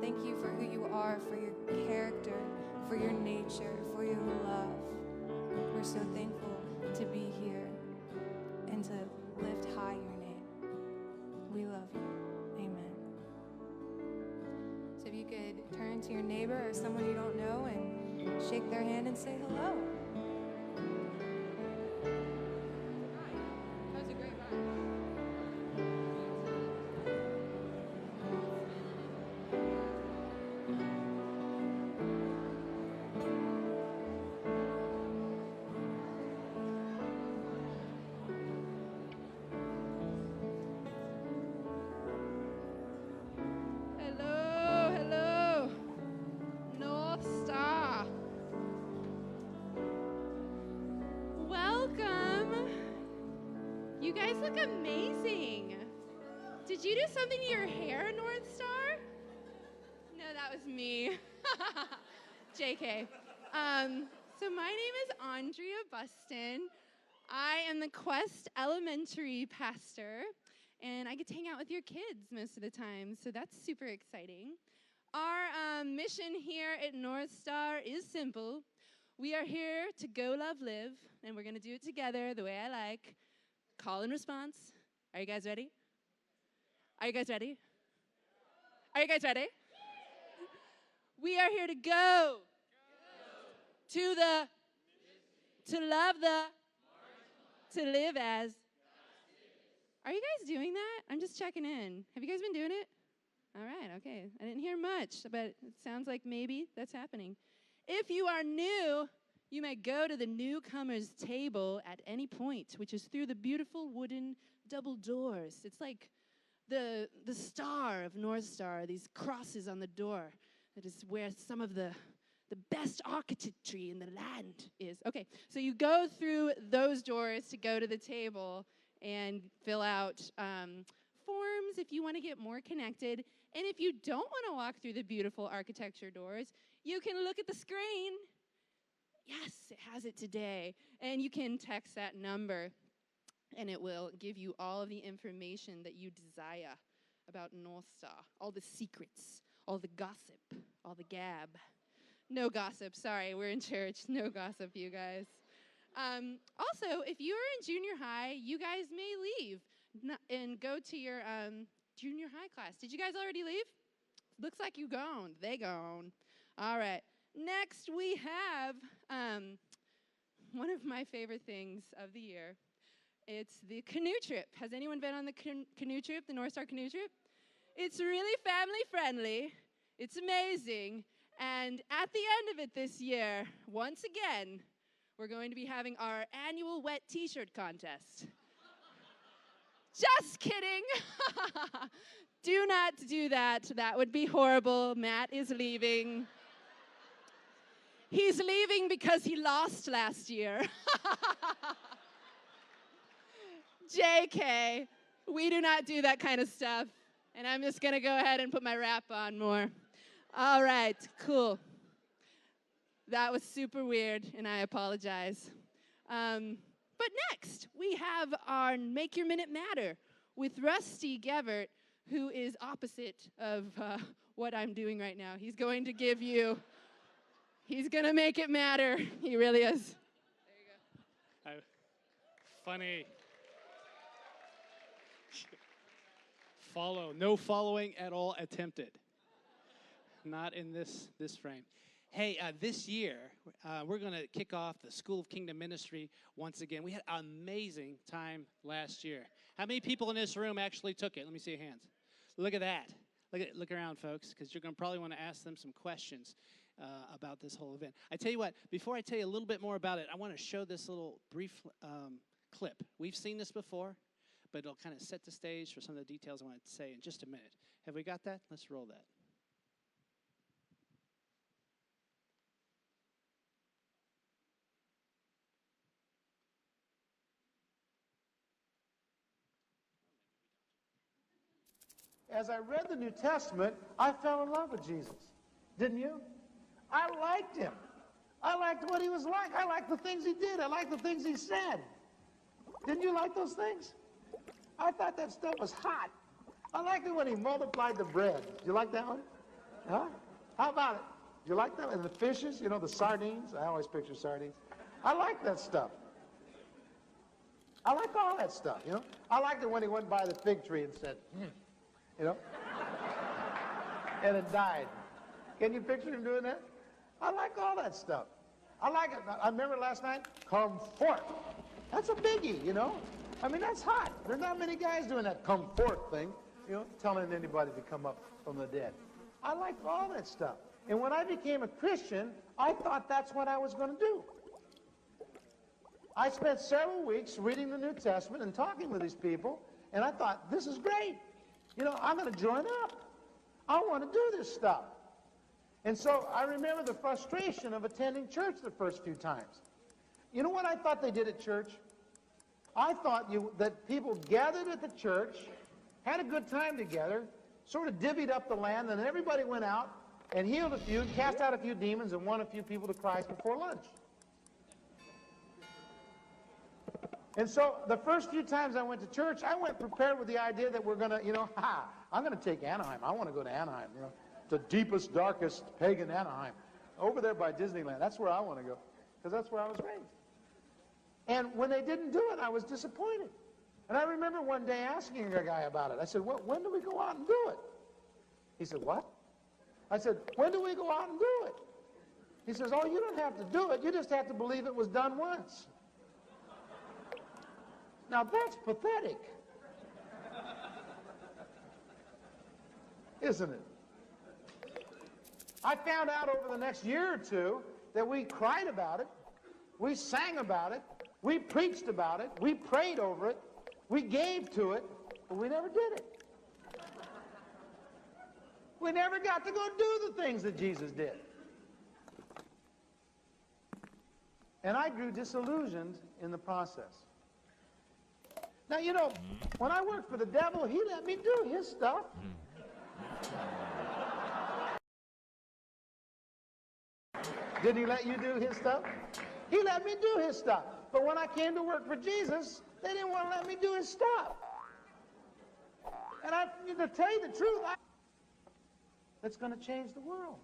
Thank you for who you are, for your character, for your nature, for your love. We're so thankful to be here and to lift high your name. We love you. Amen. So if you could turn to your neighbor or someone you don't know and shake their hand and say hello. That was a great ride. You guys look amazing. Did you do something to your hair, North Star? No, that was me. JK. So my name is Andrea Buston. I am the Quest Elementary pastor, and I get to hang out with your kids most of the time, so that's super exciting. Our mission here at North Star is simple. We are here to go, love, live, and we're going to do it together the way I like. Call and response. Are you guys ready? Are you guys ready? Are you guys ready? We are here to go. To love the, to live as. Are you guys doing that? I'm just checking in. Have you guys been doing it? All right, okay. I didn't hear much, but it sounds like maybe that's happening. If you are new, you may go to the newcomer's table at any point, which is through the beautiful wooden double doors. It's like the star of North Star, these crosses on the door. That is where some of the best architecture in the land is. Okay, so you go through those doors to go to the table and fill out forms if you want to get more connected. And if you don't want to walk through the beautiful architecture doors, you can look at the screen. Yes, it has it today. And you can text that number, and it will give you all of the information that you desire about North Star, all the secrets, all the gossip, all the gab. No gossip, sorry, we're in church. No gossip, you guys. Also, if you are in junior high, you guys may leave and go to your junior high class. Did you guys already leave? Looks like you gone. They gone. All right. Next, we have one of my favorite things of the year. It's the canoe trip. Has anyone been on the canoe trip, the North Star canoe trip? It's really family friendly. It's amazing. And at the end of it this year, once again, we're going to be having our annual wet t-shirt contest. Just kidding. Do not do that. That would be horrible. Matt is leaving. He's leaving because he lost last year. JK, we do not do that kind of stuff. And I'm just going to go ahead and put my wrap on more. All right, cool. That was super weird, and I apologize. But next, we have our Make Your Minute Matter with Rusty Gevert, who is opposite of what I'm doing right now. He's going to give you... He's going to make it matter. He really is. There you go. Funny. Follow. No following at all attempted. Not in this frame. Hey, this year, we're going to kick off the School of Kingdom Ministry once again. We had an amazing time last year. How many people in this room actually took it? Let me see your hands. Look at that. Look around, folks, because you're going to probably want to ask them some questions about this whole event. I tell you what, before I tell you a little bit more about it, I want to show this little brief clip. We've seen this before, but it'll kind of set the stage for some of the details I want to say in just a minute. Have we got that? Let's roll that. As I read the New Testament, I fell in love with Jesus. Didn't you? I liked him. I liked what he was like. I liked the things he did. I liked the things he said. Didn't you like those things? I thought that stuff was hot. I liked it when he multiplied the bread. Did you like that one? Huh? How about it? Do you like that? And the fishes, you know, the sardines. I always picture sardines. I like that stuff. I like all that stuff, you know. I liked it when he went by the fig tree and said, you know, and it died. Can you picture him doing that? I like all that stuff. I like it. I remember last night, come forth. That's a biggie, you know. I mean, that's hot. There's not many guys doing that come forth thing, you know, telling anybody to come up from the dead. I like all that stuff. And when I became a Christian, I thought that's what I was going to do. I spent several weeks reading the New Testament and talking with these people, and I thought, this is great. You know, I'm going to join up. I want to do this stuff. And so I remember the frustration of attending church the first few times. You know what I thought they did at church? I thought that people gathered at the church, had a good time together, sort of divvied up the land, and then everybody went out and healed a few, cast out a few demons, and won a few people to Christ before lunch. And so the first few times I went to church, I went prepared with the idea that we're going to, you know, I'm going to take Anaheim. I want to go to Anaheim, you know, the deepest, darkest pagan Anaheim. Over there by Disneyland. That's where I want to go, because that's where I was raised. And when they didn't do it, I was disappointed. And I remember one day asking a guy about it. I said, well, when do we go out and do it? He said, what? I said, when do we go out and do it? He says, oh, you don't have to do it. You just have to believe it was done once. Now, that's pathetic. Isn't it? I found out over the next year or two that we cried about it, we sang about it, we preached about it, we prayed over it, we gave to it, but we never did it. We never got to go do the things that Jesus did. And I grew disillusioned in the process. Now, you know, when I worked for the devil, he let me do his stuff. Didn't he let you do his stuff? He let me do his stuff. But when I came to work for Jesus, they didn't want to let me do his stuff. And to tell you the truth, that's going to change the world.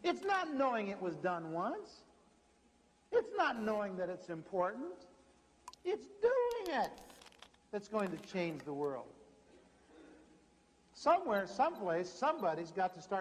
It's not knowing it was done once. It's not knowing that it's important. It's doing it that's going to change the world. Somewhere, someplace, somebody's got to start